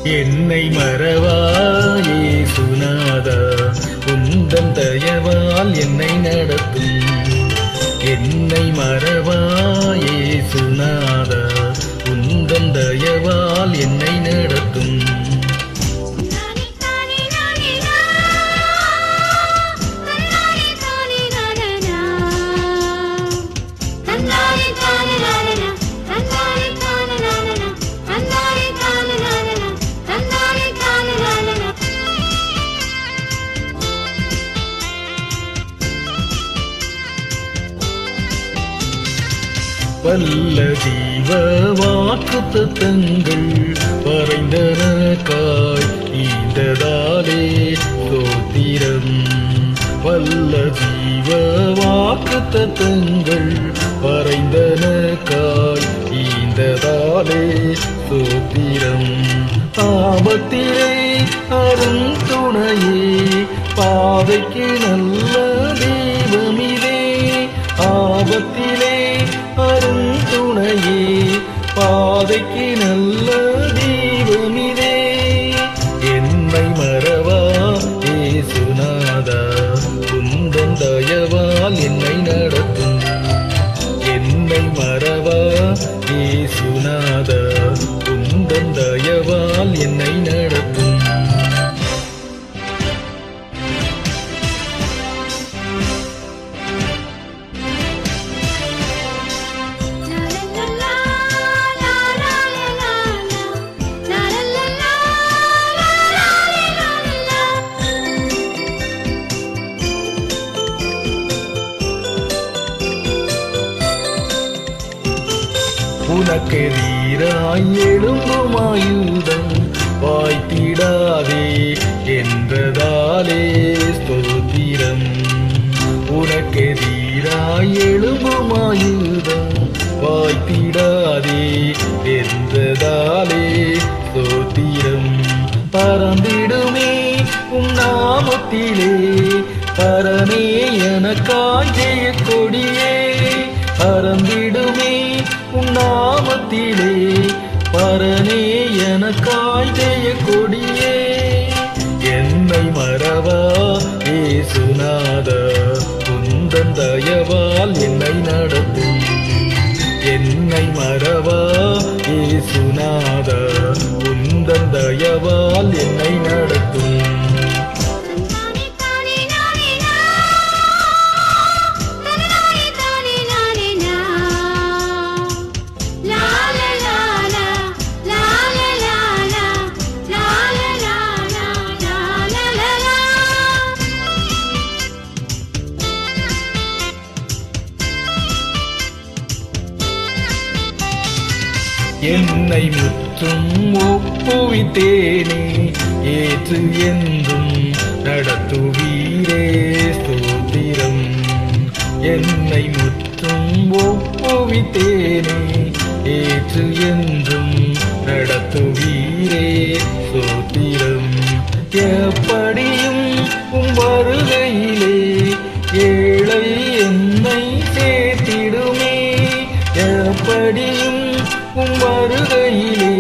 என்னை மறவாயே சுனாதா, உந்தன் தயவால் என்னை நடத்தும். என்னை மறவாயே சுனாதா, உந்தன் தயவால் என்னை நடத்தும். வல்ல ஜீவ வாக்குத்தத்தங்கள் வரைந்தனக்காய் ஈந்ததாலே ஸ்தோத்திரம். வல்ல ஜீவ வாக்குத்தத்தங்கள் வரைந்தனக்காய் ஈந்ததாலே ஸ்தோத்திரம். ஆபத்திலே அரும் துணையே, பாதைக்கு நல்ல தெய்வமிதே. ஆபத்திலே அரும் துணையே, பாதைக்கு நல்ல தெய்வமிதே. என்னை மறவா ஏசுநாதா, உந்தன் தயவால் என்னை நடத்தும். என்னை மறவா ஏசுநாதா, உந்தன் தயவால் என்னை நடத்தும். உனக்கெதிராய் எழும்பும் ஆயுதம் வாய்த்திடாதே என்றதாலே ஸ்தோத்திரம். உனக்கெதிராய் எழும்பும் ஆயுதம் வாய்த்திடாதே என்றதாலே ஸ்தோத்திரம். பறந்திடுமே உம் நாமத்திலே, பரனே எனக்காய் ஜெய கொடியே. பறந்திடுமே உம் நாமத்திலே, பரனே எனக்காய் ஜெய கொடியே. என்னை மறவா ஏசுநாதா, உந்தன் தயவால் என்னை நடத்தும். என்னை மறவா ஏசுநாதா, உந்தன் தயவால் என்னை நடத்தும். என்னை முற்றும் ஒப்புவித்தேனே, ஏற்று என்றும் நடத்துவீரே ஸ்தோத்திரம். என்னை முற்றும் ஒப்புவித்தேனே, ஏற்று என்றும் நடத்துவீரே ஸ்தோத்திரம். எப்படியும் உம் வருகையிலே ஏழை என்னை சேர்த்திடுமே. எப்படியும் உம் வருகையிலே